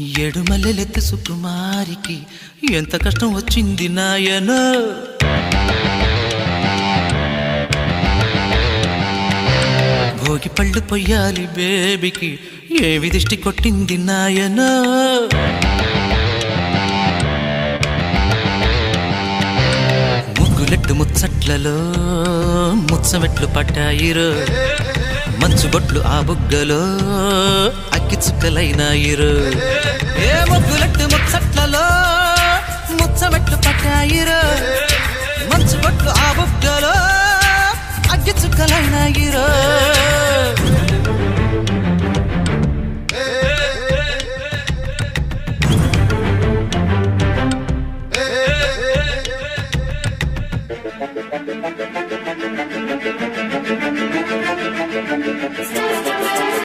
ఎడుమల్లెలెత్తి సుకుమారికి ఎంత కష్టం వచ్చింది నాయనో. భోగి పళ్ళు పొయ్యాలి బేబీకి ఏవి దిష్టి కొట్టింది నాయనో. ముగ్గులెట్టు ముచ్చట్లలో ముచ్చమెట్లు పట్టాయిరో. మంచు బొట్లు ఆ బుగ్గలో అగ్గి చుక్కలైనాయిరో. ఏ ముగ్గులెట్టు ముచ్చట్లలో ముచ్చమెట్లు పట్టాయిరో. మంచు బొట్లు ఆ బుగ్గలో అగ్గి చుక్కలైనాయిరో.